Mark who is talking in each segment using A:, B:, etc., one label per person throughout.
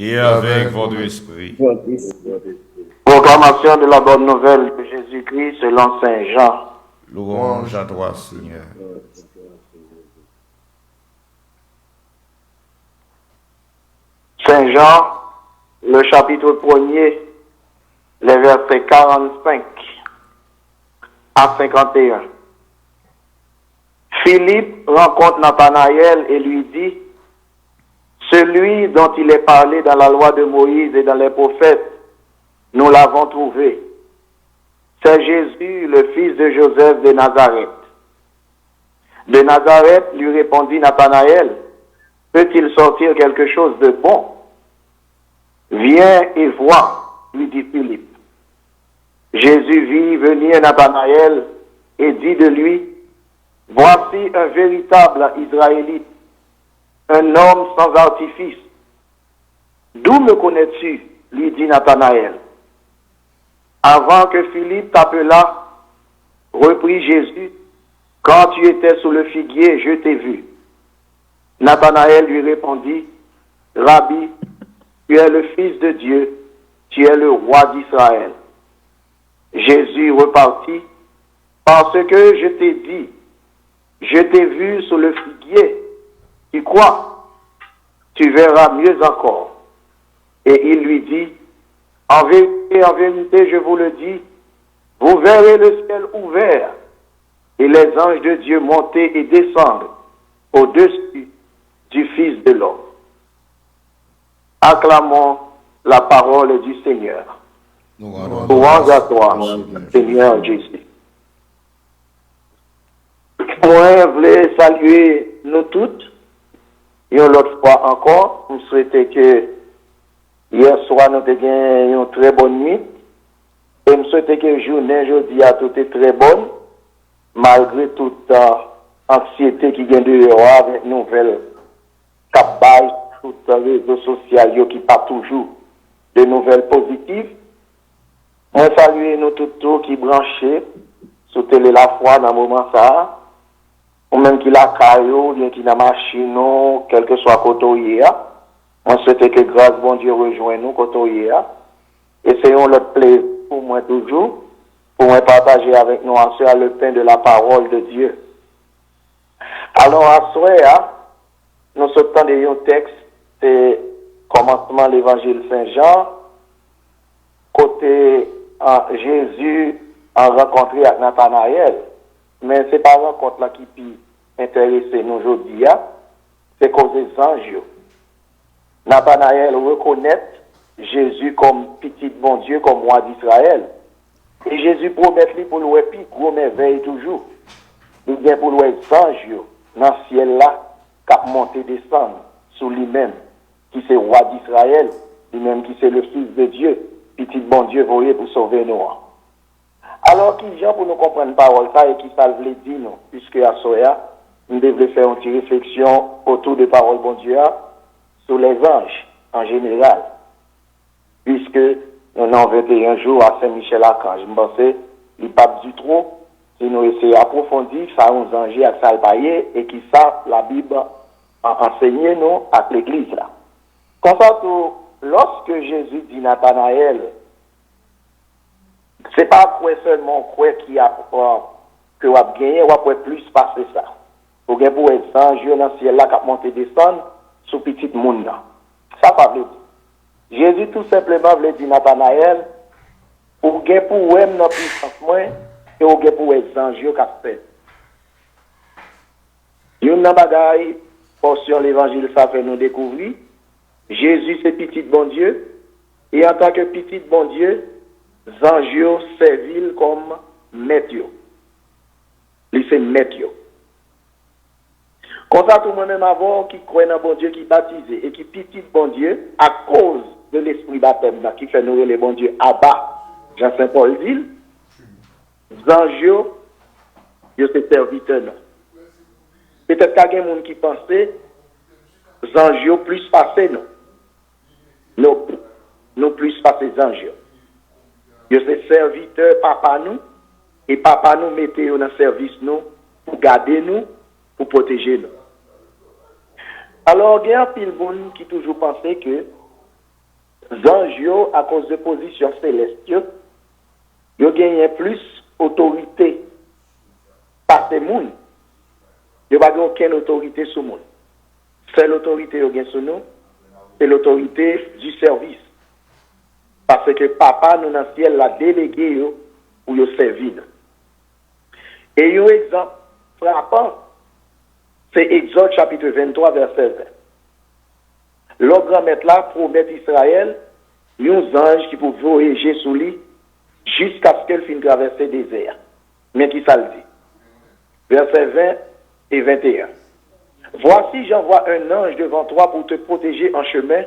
A: et avec votre esprit.
B: Proclamation de la bonne nouvelle de Jésus-Christ selon Saint Jean.
A: Louange à toi, Seigneur.
B: Saint Jean, le chapitre 1er, les versets 45 à 51. Philippe rencontre Nathanaël et lui dit, celui dont il est parlé dans la loi de Moïse et dans les prophètes, nous l'avons trouvé. C'est Jésus, le fils de Joseph de Nazareth. De Nazareth, lui répondit Nathanaël, peut-il sortir quelque chose de bon? Viens et vois, lui dit Philippe. Jésus vit venir Nathanaël et dit de lui, voici un véritable Israélite, un homme sans artifice. D'où me connais-tu? Lui dit Nathanaël. Avant que Philippe t'appelât, reprit Jésus, quand tu étais sous le figuier, je t'ai vu. Nathanaël lui répondit, Rabbi, tu es le Fils de Dieu, tu es le roi d'Israël. Jésus repartit, parce que je t'ai dit, je t'ai vu sous le figuier, tu crois? Tu verras mieux encore. Et il lui dit, en vérité, je vous le dis, vous verrez le ciel ouvert et les anges de Dieu monter et descendre au-dessus du Fils de l'homme. Acclamons la parole du Seigneur. Louange à toi, Seigneur Jésus. Moi, je voulais saluer nous toutes, et l'autre fois encore, nous souhaitons que hier soir, nous ayons une très bonne nuit. Et je souhaite que la journée, aujourd'hui, a tout est très bonne, malgré toute anxiété qui vient dehors avec nouvelles capailles, sur les réseaux sociaux qui pas toujours de nouvelles positives. Moi, salue nous tous qui branchés sur télé la foi dans le moment ça, ou même qui la caillou, ou bien qui la machine, quel que soit côté. On souhaite que grâce bon Dieu rejoigne nous quand on y est. Essayons le plaisir pour moi toujours, pour moi partager avec nous en soi le pain de la parole de Dieu. Alors à soi, nous sortons de un texte, c'est commencement l'évangile Saint-Jean, côté Jésus a rencontré avec Nathanaël, mais c'est pas rencontre là qui peut intéresser nous aujourd'hui, c'est cause des anges. Nathanaël reconnaît Jésus comme petit bon Dieu, comme roi d'Israël. Et Jésus promet lui pour le plus gros merveille toujours. Il vient pour le ange dans le ciel là, qui a monté descendre sur lui-même, qui c'est roi d'Israël, lui-même qui c'est le Fils de Dieu, petit bon Dieu voyez pour sauver nous. Alors qui gens pour nous comprendre parole ça et qui ça veut dire nous, puisque à Soya, nous devons faire une petite réflexion autour de parole bon Dieu sur les anges en général. Puisque nous avons 21 jours à Saint-Michel-Archange. Je pense qu'il n'y a pas du trop. Si nous essayons d'approfondir, ça nous anges à Salpaillé et qui ça, la Bible a enseigné nous à l'église là. Comme ça, lorsque Jésus dit Nathanaël, c'est pas quoi seulement quoi qui a que va gagner, on va plus passer ça. Pour gagner pour les anges dans le ciel là qui a monté descendre sous petit monde là. Ça pas veut dire. Jésus tout simplement veut dire Nathanaël, pour gagner pour eux dans puissance moins et pour gagner pour les anges qui a fait. Une bagaille portion l'évangile ça fait nous découvrir Jésus c'est petit bon Dieu et en tant que petit bon Dieu, anges servent comme maître. Il fait maître. Comme ça, tout moi-même avant qui croit dans bon Dieu, qui baptisé et qui petit bon Dieu, à cause de l'esprit baptême qui fait nourrir les bon Dieu à bas, Jean-Saint-Paul dit, Zanjo, c'est serviteur. Peut-être qu'il y a des gens qui pensaient, Zanjo plus passé, non. Nous plus passé Zanjo. C'est serviteur papa nous, et papa nous mettez dans service nous, pour garder nous, pour protéger nous. Alors, il y a un pile monde qui toujours pensait que anges yo, à cause de position céleste, yo gagnent plus autorité par ces monde. Yo pas aucune autorité sur monde. Seule autorité yo gagne sur nous, c'est l'autorité du service. Parce que papa nous dans le ciel l'a délégué yo pour yo servir. Et un exemple frappant, c'est Exode chapitre 23 verset 20. Le grand maître là promet Israël un ange qui peut voyager sous lui jusqu'à ce qu'elle finisse traverser le désert. Mais qui ça le dit? Versets 20 et 21. Voici, j'envoie un ange devant toi pour te protéger en chemin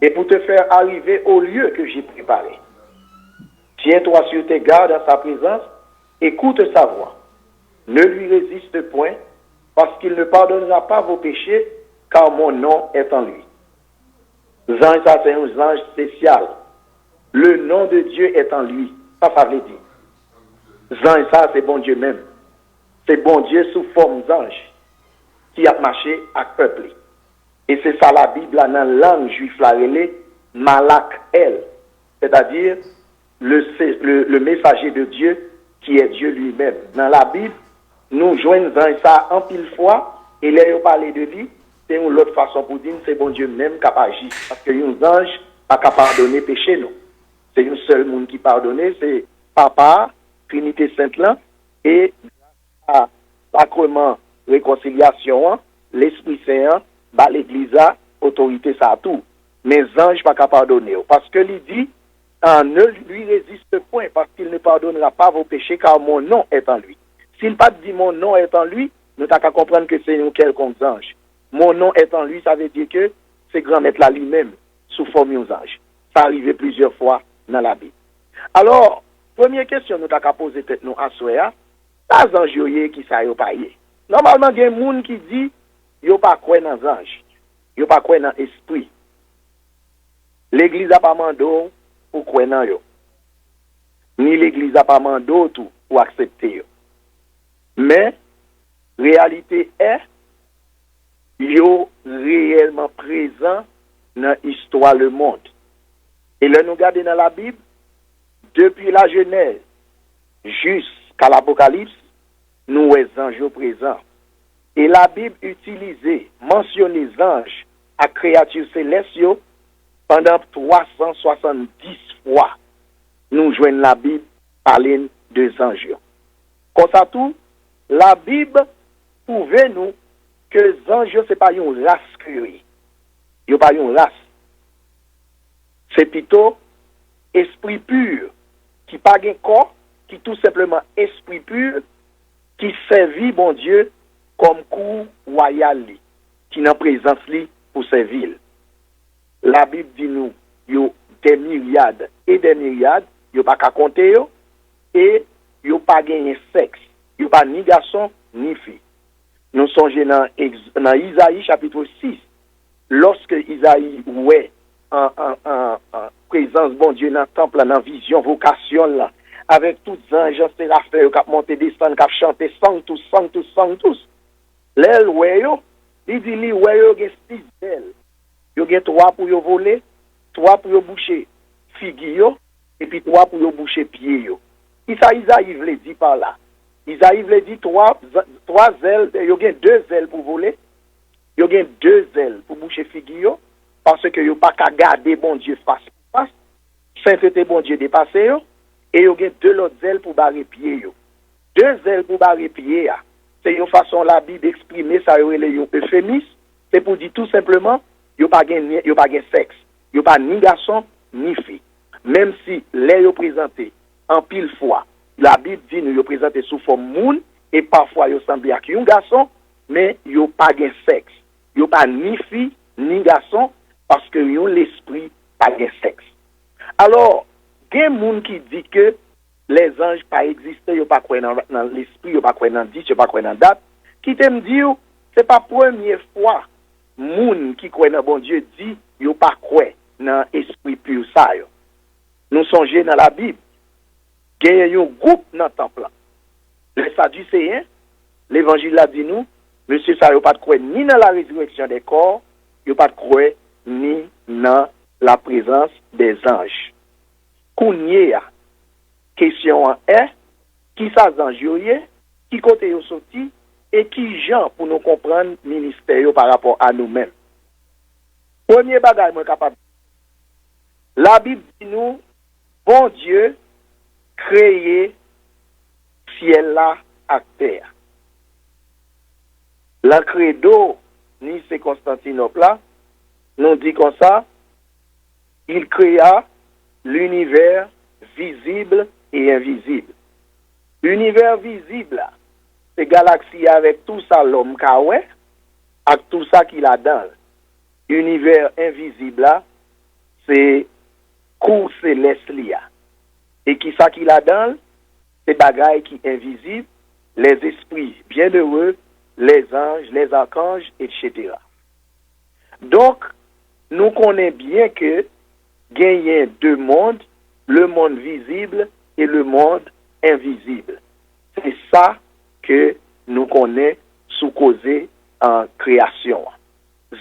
B: et pour te faire arriver au lieu que j'ai préparé. Tiens-toi sur tes gardes en sa présence, écoute sa voix. Ne lui résiste point, parce qu'il ne pardonnera pas vos péchés, car mon nom est en lui. Ange, ça c'est un ange spécial. Le nom de Dieu est en lui. Ça veut dire. Ange, ça c'est bon Dieu même. C'est bon Dieu sous forme d'ange qui a marché à peuple. Et c'est ça la Bible dans la langue juive la relée, Malak El, c'est-à-dire le messager de Dieu qui est Dieu lui-même. Dans la Bible, nous joignons ça en pile fois et là on parle de lui, c'est une autre façon pour dire c'est bon Dieu même qui a agi. Parce que un ange pas capable de pardonner péché nous. C'est un seul monde qui pardonne, c'est Papa, Trinité Sainte là, et à sacrement réconciliation, l'Esprit Saint, bah l'Église a autorité ça tout. Mais ange pas capable de pardonner. Parce que il dit, ne lui résiste point, parce qu'il ne pardonnera pas vos péchés, car mon nom est en lui. S'il pas dit mon nom est en lui, nous t'as qu'à comprendre que c'est un quelconque ange. Mon nom est en lui, ça veut dire que c'est grand maître là lui-même, sous forme d'un ange. Ça arrivé plusieurs fois dans la Bible. Alors, première question nous t'as qu'à poser tête nous à soi, pas ange qui ça yo pas yé. Normalement, il y a des gens qui disent yo pas croire dans ange, yo pas croire dans esprit. L'église a pas mandé pour croire dans yo. Ni l'église a pas mandé tout pour accepter yo. Mais réalité est yo réellement présent dans l'histoire le monde. Et là nous regardons dans la Bible depuis la Genèse jusqu'à l'Apocalypse, nous sommes anges présents. Et la Bible mentionne les anges à créatures célestes pendant 370 fois. Nous joignons la Bible parler de anges. Comme ça tout, la Bible prouve nous que les anges ce n'est pas une race créée. Ce n'est pas une race. C'est plutôt esprit pur qui n'a pas de corps, qui tout simplement esprit pur qui servit bon Dieu comme cour royal qui n'a présence pour servir. La Bible dit nous yo des myriades et des myriades, yo pas qu'à compter yo et yo pas gagné sexe, yo pas ni garçon ni fille. Nous songeons dans Isaïe chapitre 6, lorsque Isaïe ouais en présence bon Dieu dans le temple, dans la vision, vocation là, avec tous les anges, séraphins qui montent, descendent, qui chantent, sanctus. L'aile, il dit, il y a 6 ailes. Il y a 3 pour voler, 3 pour boucher figues, et puis 3 pour boucher pieds. Et ça, Isaïe veut dire par là. Isaïe veut dire 3 ailes, il y a 2 ailes pour voler, il y a 2 ailes pour boucher figues, parce que il n'y a pas qu'à garder bon Dieu face à face, sainteté bon Dieu dépassé, et il y a 2 autres ailes pour barrer pieds. 2 ailes pour barrer pieds, c'est une façon la Bible d'exprimer ça, il y a un euphémisme, c'est pour dire tout simplement, il n'y a pas de sexe, il n'y a pas ni garçon ni fille. Même si les présenté en pile fois, la Bible dit nous est présenté sous forme moun, et parfois il semble à un garçon, mais il n'y a pas de sexe. Il n'y a pas ni fille ni garçon, parce que yon l'esprit pas de sexe. Alors, il y a des gens qui disent que les anges pas existent, ils pas croire dans l'esprit, ils pas croire dans dit, ils pas croire dans date, qui t'aime dire c'est pas première fois moun qui croit dans bon Dieu dit ils pas croire dans esprit pur ça yo. Nous songeons dans la Bible, il y a un groupe dans le temple. Les Sadducéens, l'évangile a dit nous, monsieur ça yo pas croire ni dans la résurrection des corps, yo pas croire ni dans
C: la présence des anges. Kounye, question est, qui ça ange yo yé, qui côté yo sorti, et qui gens pour nous comprendre ministère par rapport à nous-mêmes. Premier bagage moi capable. La Bible dit nous, bon Dieu, créé ciel là à terre. La credo, ni c'est Constantinople là, nous dit comme ça, il créa l'univers visible et invisible. L'univers visible, c'est galaxie avec tout ça l'homme kawe, avec tout ça qu'il a dans. L'univers invisible, c'est cours céleste liya. Et qui ça qu'il a dans, c'est bagaille qui invisible, les esprits bienheureux, les anges, les archanges, etc. Donc, nous connaissons bien que gagne deux mondes, le monde visible et le monde invisible. C'est ça que nous connaissons sous causé en création.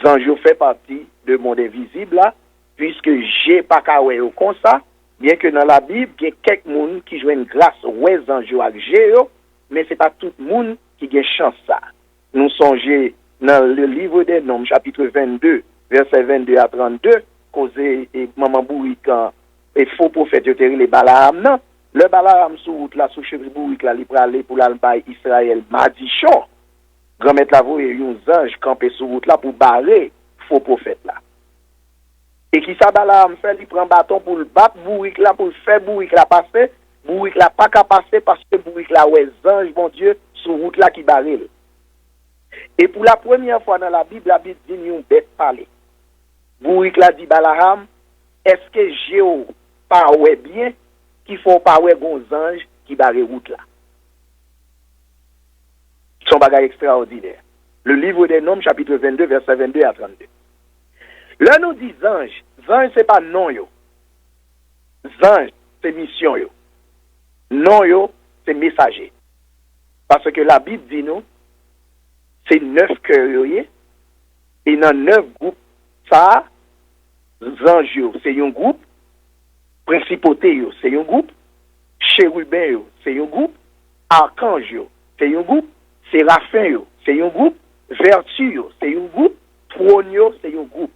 C: Zanjo fait partie du monde invisible là, puisque j'ai pas kawé comme ça, bien que dans la Bible, il y a quelques monde qui jouent une grâce ouais Zanjo avec Géo, mais c'est pas tout le monde qui a chance ça. Nous songeons dans le livre des Nombres, chapitre 22, verset 22 à 32, causé et maman Bourrique et faux prophète de les Balaam, non? Le Balaam sous route là, sous cheveux Bourrique là, il peut aller pour l'Albaï Israël, Madichon. Grand-mère la voie et un ange campé sur route là pour barrer faux prophète là. Et qui ça Balaam fait, il prend bâton pour le battre Bourrique là, pour le faire Bourrique là passer. Bourrique là pas qu'à passer parce que Bourrique là, ouais, ange, mon Dieu, sur route là qui barre. Et pour la première fois dans la Bible dit une bête parler. Bourrique là dit Balaam, est-ce que Géo parle bien qu'il faut parler gon ange qui barre route là? Son bagage extraordinaire. Le livre des Nombres, chapitre 22, verset 22 à 32. Là, nous dit ange. Ange, c'est pas non yo. Ange, c'est mission yo. Non yo, c'est messager. Parce que la Bible dit nous, c'est 9 cœurs yo yé. Et dans 9 groupes, ça, ange yo, c'est un groupe. Principauté yo, c'est un groupe. Chérubin yo, c'est un groupe. Archange yo, c'est un groupe. Séraphin yo, c'est un groupe. Vertu yo, c'est un groupe. Trône yo, c'est un groupe.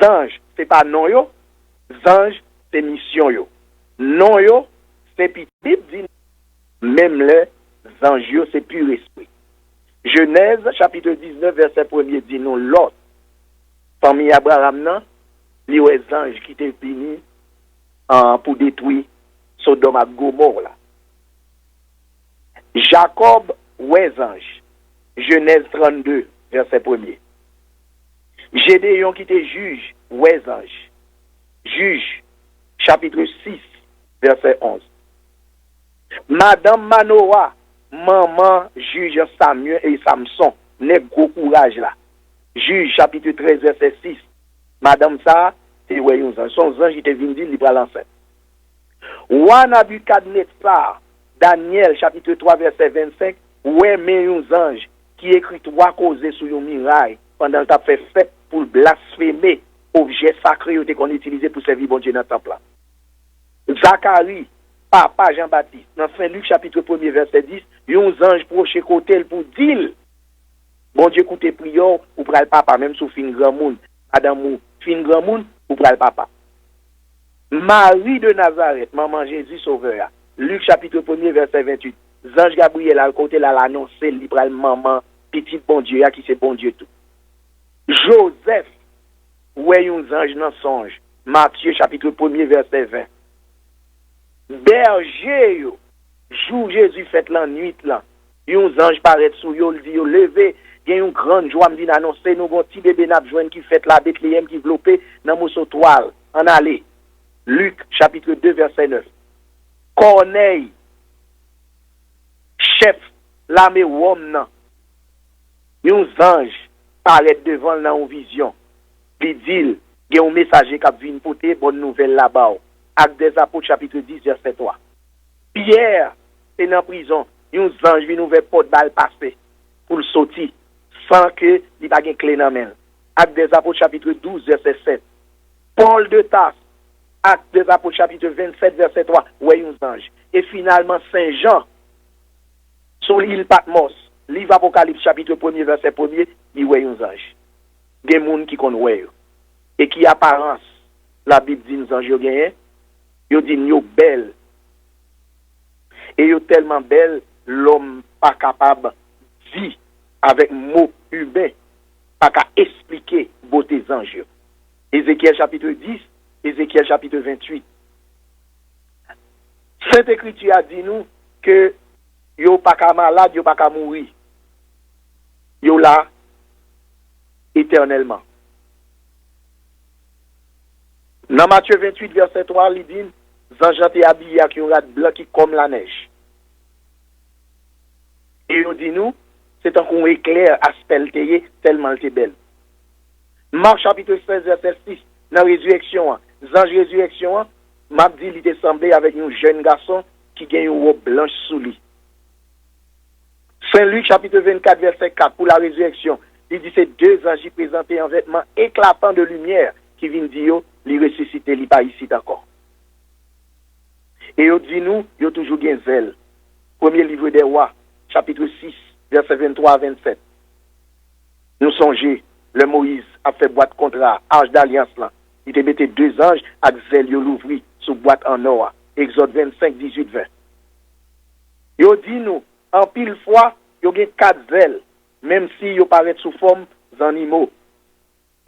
C: Ange, c'est pas non yo. Ange, c'est mission yo. Non yo, c'est petit. Dit même les anges yo, c'est pur esprit. Genèse, chapitre 19, verset 1er dit nous l'autre. Famille Abraham nan, li wè ange qui te fini pour détruire Sodome et Gomorrhe là. Jacob wè ange. Genèse 32, verset 1er. Gédéon qui te juge, wè ange. Juge, chapitre 6, verset 11. Madame Manoah, maman juge Samuel et Samson, n'est gros courage là. Juge, chapitre 13, verset 6. Madame ça, c'est wè yon ange. Son ange qui te vient dire, il prend l'enceinte. Roi Nabucodonosor, Daniel, chapitre 3, verset 25, ouais, mais yon ange qui écrit 3 causes sur yon miraille pendant que tu as fait fête pour blasphémer objet sacré qu'on utilisé pour servir bon Dieu dans le temple. Zacharie, papa Jean-Baptiste, dans Saint-Luc, chapitre 1er, verset 10, yon ange proche côté pour dire, bon Dieu, écoutez prière, ou pral papa, même sous fin grand monde, madame ou fin grand monde, ou pral papa. Marie de Nazareth, maman Jésus sauveur, Luc chapitre 1er, verset 28, Ange Gabriel à côté là l'annoncer, il pral maman, petit bon Dieu, qui c'est bon Dieu tout. Joseph, ouais yon ange dans songe, Matthieu chapitre 1er, verset 20. Berger yo, jour Jésus fait la nuit là, yon ange paraît sous yo, il dit yo levé, gen yon grande joie me dit annoncer nous bon petit bébé n'a joine qui fait la Bethléem qui développé dans mousseau toile, en aller. Luc chapitre 2 verset 9. Corneille, chef l'armée Rome nan, yon ange paraît devant dans une vision. Puis dit, il y a un messager qui vient porter bonne nouvelle là-bas. Actes des Apôtres chapitre 10 verset 3. Pierre est en prison, yon ange vient ouvrir porte balle passer pour le sortir sans que il pas gain clé dans main. Actes des Apôtres chapitre 12 verset 7. Paul de Tarse, Actes des Apôtres, chapitre 27, verset 3, ouais, un ange. Et finalement, Saint Jean, sur l'île Patmos, livre Apocalypse, chapitre 1er, verset 1er, il ouais, un ange. Des gens qui connaissent ouais. Et qui apparence, la Bible dit, nous anges, ils disent, nous belle. Et ils tellement belle, l'homme pas capable de dire avec mots humains, pas qu'à expliquer beauté des anges. Ézéchiel chapitre 10, Ézéchiel chapitre 28. Sainte Écriture a dit nous que yo pas qu'à malade, yo pas qu'à mourir. Yo là éternellement. Dans Matthieu 28, verset 3, il dit, anges étaient habillés avec un rat blanc qui comme la neige. Et il dit nous, c'est un coup éclair aspelteye tellement elle était belle. Marc chapitre 16, verset 6, dans la résurrection, ange résurrection, m'a dit il était semblé avec un jeune garçon qui gagne une robe blanche sous lui. Saint Luc chapitre 24, verset 4, pour la résurrection, il dit c'est deux anges qui présentaient un vêtement éclatant de lumière qui viennent dire, li ressusciter, li pas ici encore. Et il dit nous, il toujours bien zèle. Premier livre des rois, chapitre 6, verset 23 à 27. Nous songez, le Moïse a fait boîte contrat, arche d'alliance là. Il te mettait deux anges, avec zèle, il l'ouvrit sous boîte en or. Exode 25, 18, 20. Il dit nous, en pile fois, il y a quatre zèles, même si il paraît sous forme d'animaux.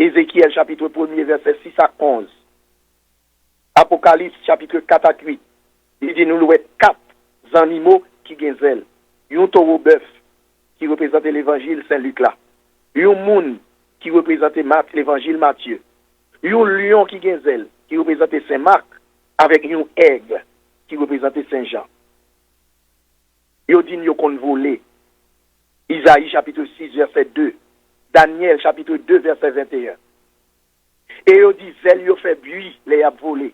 C: Ézéchiel chapitre 1er, verset 6 à 11. Apocalypse chapitre 4 à 8. Il dit nous louer quatre animaux qui ont zèle. Un taureau bœuf qui représente l'évangile Saint-Luc là. Un moun qui représente l'évangile Matthieu. Un lion qui a zèle qui représente Saint-Marc avec un aigle qui représente Saint-Jean. Yo dit yo kon volé. Isaïe chapitre 6 verset 2. Daniel chapitre 2 verset 21. Et yo dit zèle yo fait buis les a volé.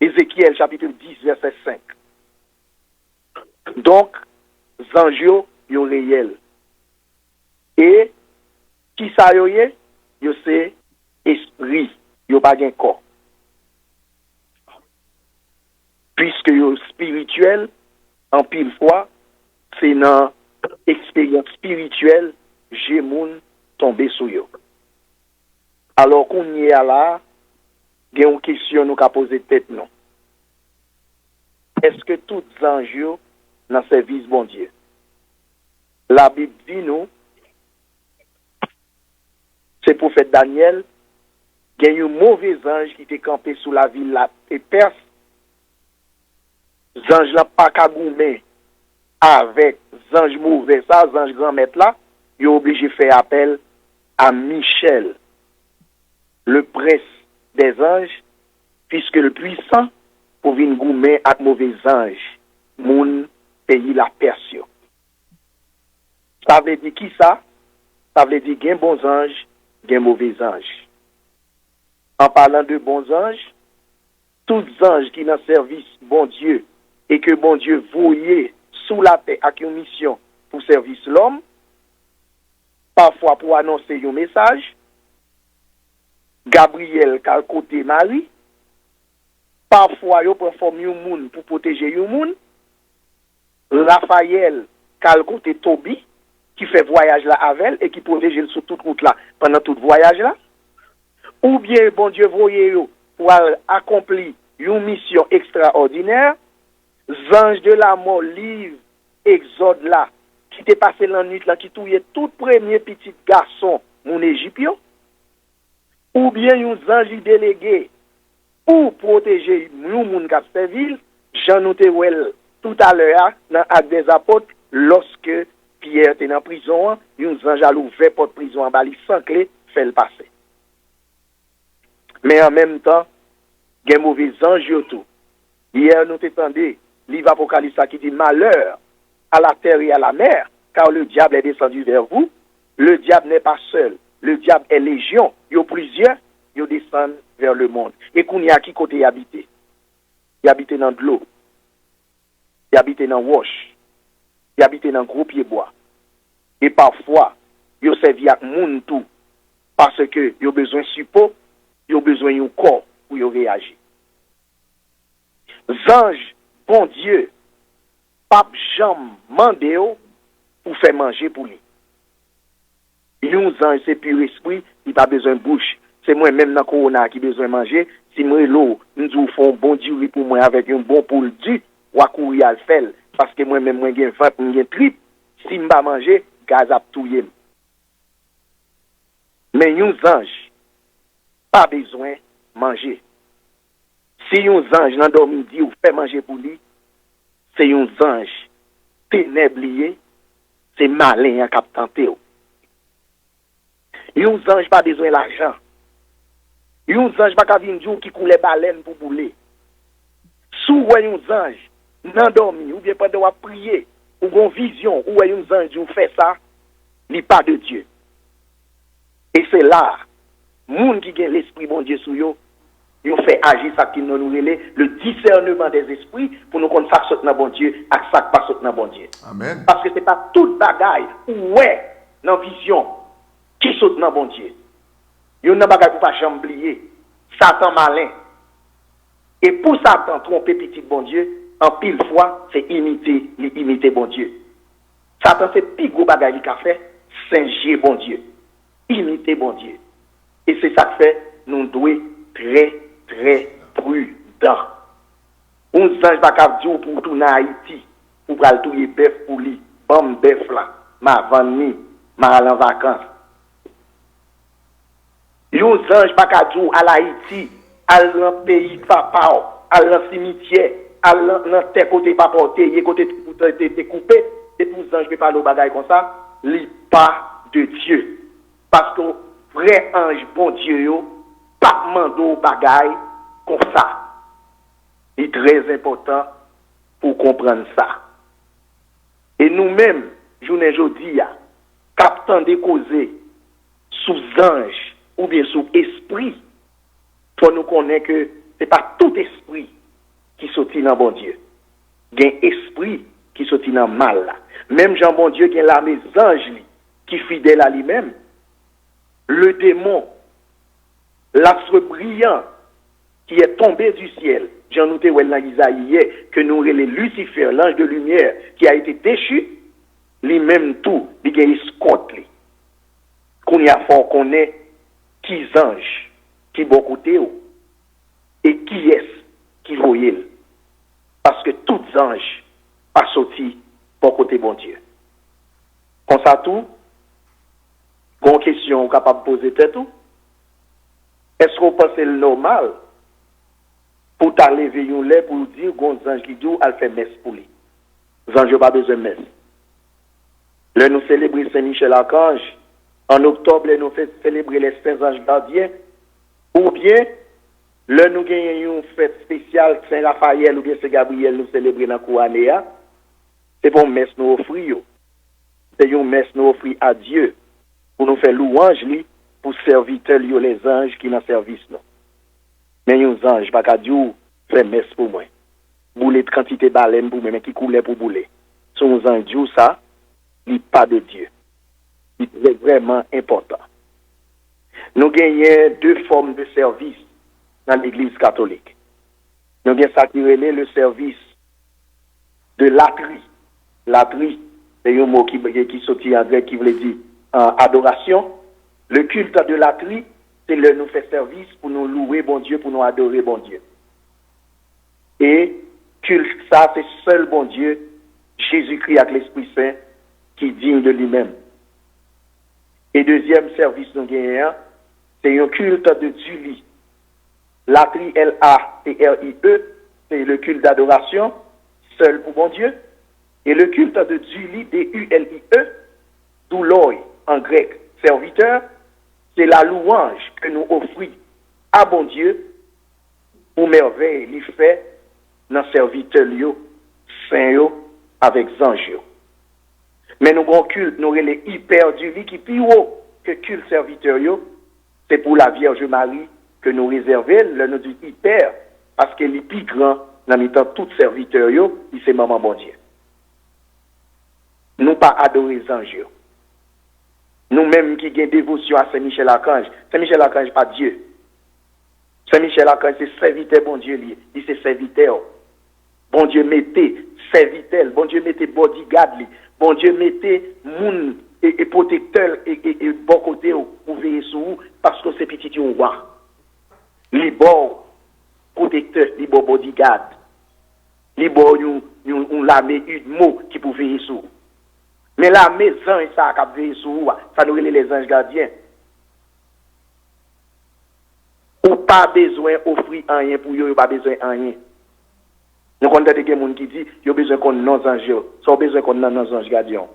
C: Ézéchiel chapitre 10 verset 5. Donc anges yo réel. Et qui ça yo yé? Yo c'est esprit, yo pas gen corps. Puisque yo spirituel en pile fois, c'est dans expérience spirituelle, j'ai moun tombé sous yo. Alors qu'on y est là, il y a une question nous qu'a posé tête non. Est-ce que tous les anges dans le service bon Dieu? La Bible dit nous, c'est prophète Daniel, il y a un mauvais ange qui était campé sous la ville là et Perse. Ange là pas kagoumé avec ange mauvais ça ange grand maître là, il est obligé de faire appel à Michel, le prince des anges, puisque le puissant pour venir goumer avec mauvais ange, moun pays la Perse. Ça veut dire qui ça? Ça veut dire gen bons anges, gen mauvais anges. En parlant de bons anges, tous anges qui dans service bon Dieu et que bon Dieu voyait sous la terre avec une mission pour servir l'homme, parfois pour annoncer un message, Gabriel qui a côté Marie, parfois il prend forme un monde pour protéger un monde, Raphaël qui a côté Toby qui fait voyage là avec elle et qui protège elle sur toute route là pendant tout voyage là, ou bien bon Dieu voyait pour accomplir une mission extraordinaire. Ange de la mort livre Exode là qui t'est passé la nuit là qui touillait tout premier petit garçon mon égyptien, ou bien un ange délégué pour protéger nous moun k'ap servil, Jean nous te wel tout à l'heure dans Actes des Apôtres lorsque Pierre était dans prison, un ange a ouvert porte prison en bali sans clé fait le passer. Mais en même temps, il y a mauvais ange tout. Hier nous t'entendez livre Apocalypse qui dit malheur à la terre et à la mer, car le diable est descendu vers vous. Le diable n'est pas seul, le diable est légion. Il y a plusieurs, ils descendent vers le monde. Et qu'on y a qui côté y habiter? Il habite dans de l'eau, il habite dans roche, il habite dans gros pied bois. Et parfois, il servi à moun tout parce que il a besoin de support ils ont besoin d'un corps pour y réagir. Anges, bon Dieu, pape Jean Mandéo pour faire manger pour lui. Nous anges, c'est pur esprit, il n'a pas besoin de bouche. C'est moi-même dans le corona qui a besoin de manger. Si moi, l'eau, nous faisons bon Dieu pour moi avec un bon poule du, ou à courir à le faire. Parce que moi-même, moi, j'ai faim, j'ai trip. Si je ne pas manger, gaz a tout. Mais nous anges, pas besoin de manger. Si nous anges, dans le dit ou fait manger pour lui, c'est un ange ténéblier, c'est malin qui a tenté. Yon ange pas besoin d'argent. Yon ange pas venir jour qui coule baleine pour bouler. Sous yon ange nan dormi ou bien pendant prier ou gon vision ou yon ange ou fait ça, li pas de Dieu. Et c'est là moun qui gen l'esprit bon Dieu sou yo, yon fait agir ça qui nous relève le discernement des esprits pour nous connaître ça saute dans bon Dieu et ça pas saute dans bon Dieu.
A: Amen.
C: Parce que c'est pas toute bagaille ou ouais dans vision qui saute dans bon Dieu. Yon nan bagay pour pas jamais oublier. Satan malin. Et pour Satan tromper petit bon Dieu, en pile fois, c'est imiter bon Dieu. Satan fait plus gros bagay qu'il a fait, singer bon Dieu. Imiter bon Dieu. Et c'est ça que fait, nous devons très, très prudents. On ne change pas qu'à dire pour tout en Haïti, pour aller tout les bœuf pour lui, bon bœuf là, ma vanni, ma aller en vacances. Yon zange pas qu'à dire à l'Haïti, à l'un pays papa, à l'un cimetière, à l'un terre côté papa, y côté coupé, et pour zange peut parler au bagay comme ça, li pas de Dieu. Parce que vrai ange bon Dieu yo, pas mando bagay comme ça. C'est très important pour comprendre ça. Et nous-mêmes, journée jodi ya, captant de causer sous ange ou bien sous esprit, pour nous connaître que ce n'est pas tout esprit qui sortit dans bon Dieu. Il y a un esprit qui sortit dans mal là. Même Jean bon Dieu qui est l'armée ange qui est fidèle à lui-même, le démon, l'astre brillant qui est tombé du ciel, Jean nous dans Isaïe que nous relève Lucifer, l'ange de lumière, qui a été déchu, lui-même tout, il y a escompte. Qu'on y a fort qu'on est qui ange, qui bon côté et qui est qui voyait. Parce que tout ange a sorti bon côté bon Dieu. Comme ça tout, une question capable de poser tout. Est-ce qu'on pense le normal pour t'enlever un lait pour dire qu'on ange qui dit elle fait messe pour lui. Les anges n'ont pas besoin de messe. Là nous célébrons Saint-Michel-Archange. En octobre, nous faisons célébrer les saints anges gardiens. Ou bien, là, nous gagnons une fête spéciale, Saint-Raphaël ou bien Saint-Gabriel, nous célébrons dans le Kouanéa. C'est pour messe nous offrir. C'est une messe nous offrir à Dieu. Pour nous faire louange, pour servir les anges qui sont dans service. Mais les anges, pas qu'à Dieu, fait messe pour moi. Bouler de quantité de baleine pour moi, mais qui coulait pour bouler. Son ange, Dieu, ça, il n'est pas de Dieu. C'est vraiment important. Nous gagnons deux formes de service dans l'Église catholique. Nous gagnons ça qui relève le service de latrie. Latrie, c'est un mot qui sortit en grec qui veut dire adoration. Le culte de latrie, c'est le nous fait service pour nous louer bon Dieu, pour nous adorer bon Dieu. Et culte, ça, c'est seul bon Dieu, Jésus-Christ avec l'Esprit Saint, qui est digne de lui-même. Et deuxième service nous gagnons, c'est un culte de Dieu. Latrie, L-A-T-R-I-E, c'est le culte d'adoration, seul pour bon Dieu. Et le culte de Dieu, D-U-L-I-E, douloi en grec, serviteur, c'est la louange que nous offrons à bon Dieu pour merveille, il fait dans serviteur saint avec ange. Mais nous avons culte, nous avons hyper du lit qui est plus haut que culte serviteur, c'est pour la Vierge Marie que nous réservons, le nom du hyper, parce qu'elle est plus grand dans le temps tout serviteur, il c'est maman bon Dieu. Nous pas adorer les anges. Nous-mêmes qui avons dévotion à Saint-Michel-Archange, Saint-Michel-Archange pas Dieu. Saint-Michel Archange, c'est serviteur, bon Dieu, il c'est serviteur. Bon Dieu mettez serviteur, bon Dieu mettez bodyguard, bon Dieu mettez moun et protecteur et bon côté pour veiller sur vous, parce que c'est petit roi. Les bons protecteurs, les bons bodyguard, les bons l'armée Udmo qui peut veiller sur vous. Mais l'armée ange ça qui veiller sur vous, ça nous les anges gardiens. Ou pas besoin d'offrir rien pour eux, pas besoin de rien. Nous avons des gens qui disent qu'ils ont besoin qu'on nos anges, ils ont besoin qu'on nos anges gardiens.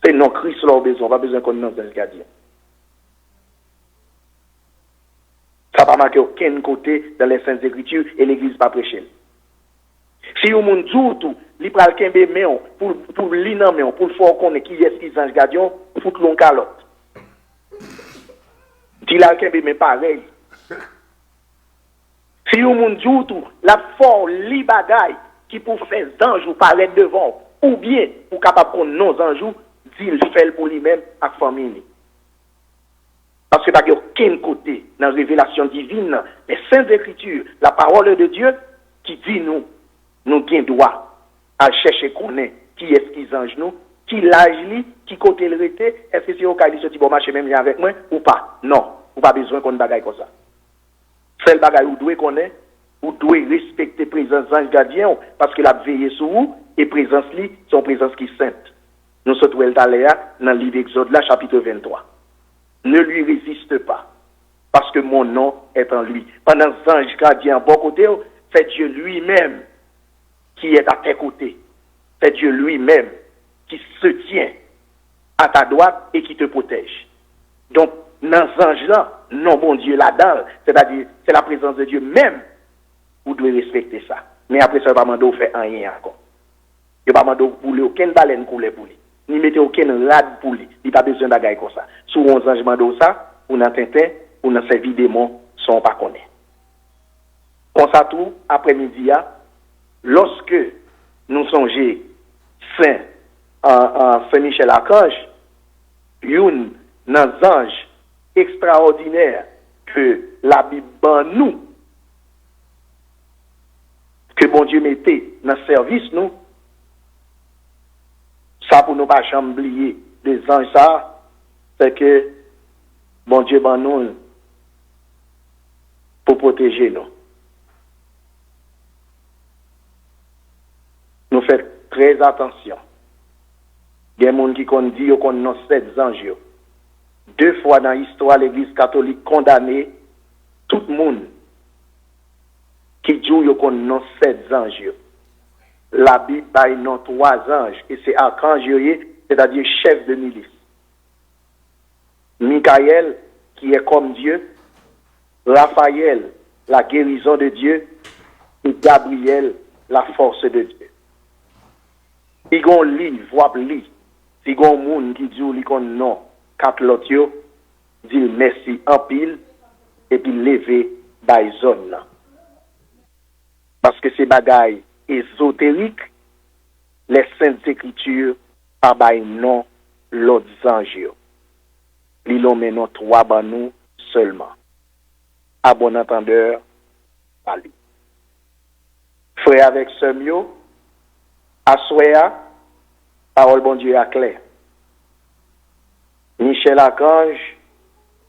C: C'est non Christ là besoin, pas besoin qu'on nos anges gardiens. Ça n'a pas marqué aucun côté dans les Saintes Écritures et l'Église pas prêché. Si vous monde dit tout, il pral kembe meon pour l'inan meon pour faire connaître qui est qui anges gardiens, pour l'on calotte. Dit là kembe mais pareil. Si vous monde dit tout, la fort li bagay qui pour faire anges ou paraître devant ou bien pour capable qu'on nos anges dit il fait pour lui-même avec famille. Parce que pas aucun côté dans la révélation divine, les Saintes Écritures, la parole de Dieu qui dit nous gain droit à chercher connaître qui est-ce qui ange nous, qui l'âge li, qui côté le rete, est-ce que c'est au cas il sorti bon marché même avec moi ou pas? Non, ou pas besoin qu'on bagaille comme ça. Seul bagaille ou doit connaître, ou doit respecter présence ange gardien parce que la veille sur vous et présence li, son présence qui sainte. Nous sommes tout dans le livre d'Exode là chapitre 23. Ne lui résiste pas, parce que mon nom est en lui. Pendant que l'ange gardien bon côté, c'est Dieu lui-même qui est à tes côtés. C'est Dieu lui-même qui se tient à ta droite et qui te protège. Donc, dans ce ange-là, non bon Dieu là-dedans, c'est-à-dire, c'est la présence de Dieu même, vous devez respecter ça. Mais après ça, il ne va pas demander faire rien encore. Il ne va pas demander pour aucune baleine couler pour lui. Ni mettez aucun rad pour lui. Il n'y a pas besoin de bagaille comme ça. Sous 11 anges mando ça, ou dans Tintin, ou dans ces démons, sont pas connus. Comme ça tout, après-midi, lorsque nous songeons Saint-Michel Archange, une dans ange extraordinaire que la Bible nous, que bon Dieu mettait dans le service nous, ça pour nous pas jamais oublier des anges ça, c'est que bon Dieu ban nous pour protéger nous. Nous faisons très attention. Il y a des gens qui dit qu'on a 7 anges. 2 fois dans l'histoire, l'Église catholique condamné tout le monde qui dit qu'on a 7 anges. La Bible a 3 anges et c'est archange, c'est-à-dire chef de milice. Michael, qui est comme Dieu, Raphaël, la guérison de Dieu, et Gabriel, la force de Dieu. Si on lit, voit lit, si on moun qui dit qu'on non, 4 l'autre, dit merci en pile, et puis lever dans la zone là. Parce que ces bagailles ésotériques, les Saintes Écritures, pas bail non l'autre ange. Ils l'ont mené 3 banou seulement. À bon entendeur, allez. Frère avec Semio, Assoya, parole bon Dieu à clair. Michel Archange,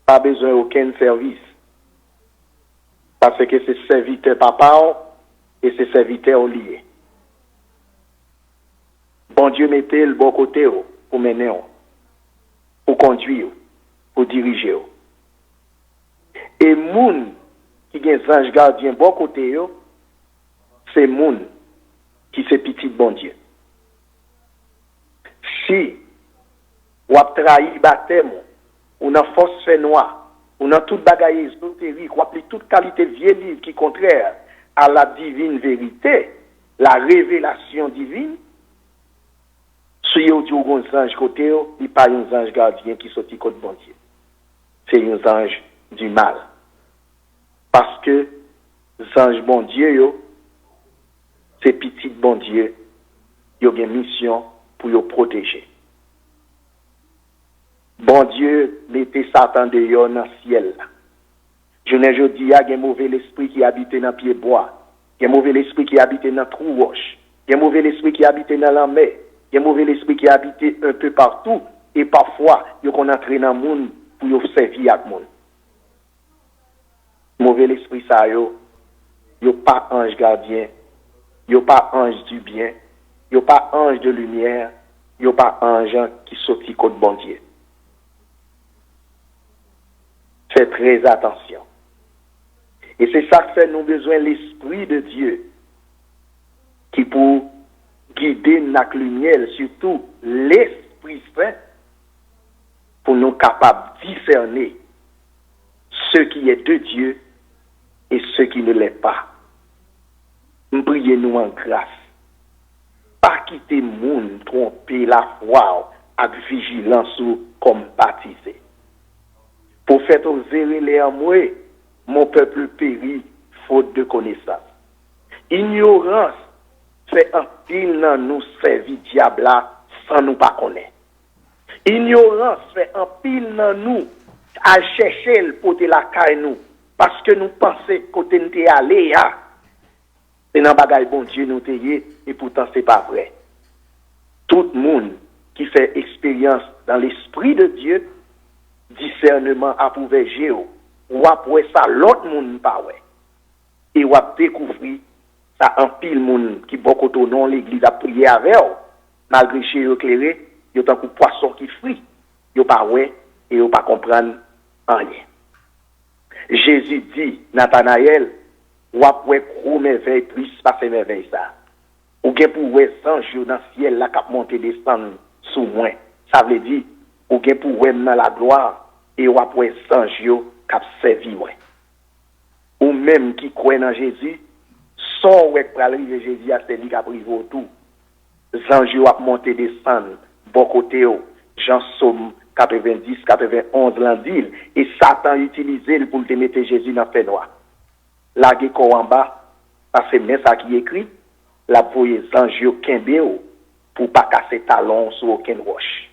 C: pas besoin aucun service. Parce que c'est serviteur papa et c'est serviteur lié. Bon Dieu mettez le bon côté pour mener, pour conduire, pour diriger. Et moun qui gen ange gardien bon côté, c'est moun qui c'est petit bon Dieu. Si ou a trahi baptême, ou a force fait noir, ou a toute bagaille ésotérique, ou a toute qualité vieux livre qui est contraire à la divine vérité, la révélation divine, si vous dites un ange côté, il n'y a pas un ange gardien qui sortit contre bon Dieu. C'est un ange du mal. Parce que les anges bon Dieu, c'est petit bon Dieu, ils ont une mission pour les protéger. Bon Dieu mettait Satan dehors dans le ciel. Je ne dis, il y a un mauvais esprit qui habite dans le pied bois. Il y a un mauvais esprit qui habite dans le trou roche. Il y a un mauvais esprit qui habite dans la mer. Il y a un mauvais esprit qui habite un peu partout. Et parfois, il y a qu'on entre dans le monde pour y servir avec le monde. Mauvais esprit, ça, yo pas ange gardien. Yo pas ange du bien. Yo pas ange de lumière. Yo pas ange qui sortit contre bon Dieu. Faites très attention. Et c'est ça que fait nous besoin de l'Esprit de Dieu qui pour guider notre lumière, surtout l'Esprit Saint, pour nous capables de discerner ce qui est de Dieu et ce qui ne l'est pas. Nous prions nous en grâce. Pas quitter le monde, tromper la foi avec vigilance ou comme baptisé. Pour faire oser les amoués, mon peuple périt faute de connaissance. Ignorance fait un pile dans nous servir diable sans nous pas connaître. Ignorance fait un pile dans nous à chercher le poté la caille nous parce que nous pensons côté nous t'es allé c'est dans bagaille bon Dieu nous t'ayé et pourtant c'est pas vrai. Tout le monde qui fait expérience dans l'esprit de Dieu discernement approuvé géo ou après ça l'autre monde pas ouais et ou a découvrir ça en pile monde qui beaucoup au nom l'église a prié avec malgré chez eux éclairé yo tant que poisson qui frit yo pas ouais et yo pas comprendre rien. Jésus dit Nathanaël ou après gros merveille plus passer merveille ça ou gen pour ouais ange dans ciel là cap monter descendre sous moi ça veut dire ou gen pour ouais dans la gloire et ou après ange yo cap servi ouais ou même qui croit dans Jésus son ouais pour arriver Jésus à celui qui a privé autour ange yo a monter descendre bon côté Jean Somme 90 91 l'andil et Satan utilisé pour te mettre Jésus dans fait noir la ko en bas parce que c'est ça qui écrit la voyez ange yo kembe pour pas casser talon sur aucune roche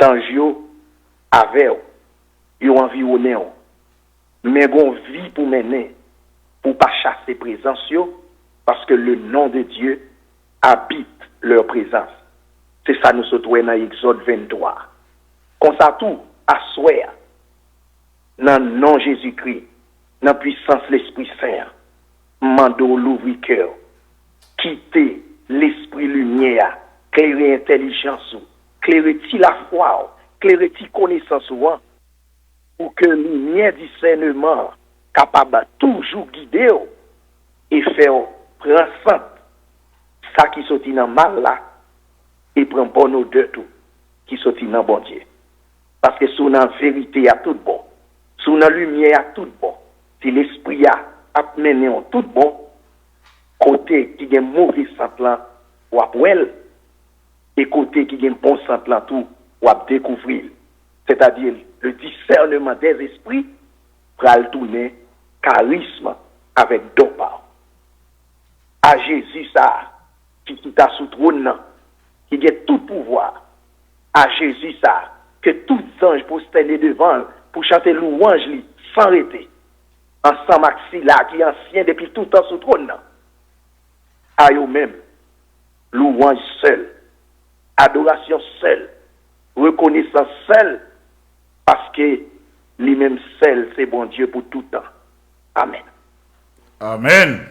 C: ange yo avec yo environné mais gon vie pour mener pour pas chasser présence yo parce que le nom de Dieu habite leur présence. C'est ça nous se trouve dans Exode 23. Comme ça tout à souhait dans le nom Jésus-Christ, dans la puissance de l'Esprit Saint, mando l'ouvrir cœur, quitter l'esprit lumière, clairer intelligence, clairer la foi, clairer connaissance pour que lumière discernement capable toujours guider et faire prendre ça qui sortit dans mal là et prend bonne odeur tout qui sortit dans bon Dieu. Parce que sous la vérité a tout bon, sous la lumière a tout bon. Si l'esprit a mené en tout bon, côté qui a mauvais sang là ou après et côté qui a bon sang là tout ou à découvrir. C'est-à-dire le discernement des esprits pral tourner charisme avec dopa. À Jésus ça qui t'a sous trône qui a tout pouvoir. À Jésus ça que tout ange pour se tenir devant pour chanter louange li sans arrêter. Ensemble Maxi là qui est ancien depuis tout temps sous trône. À eux même louange seul, adoration seule, reconnaissance seule parce que lui-même seul c'est bon Dieu pour tout temps. Amen.
A: Amen.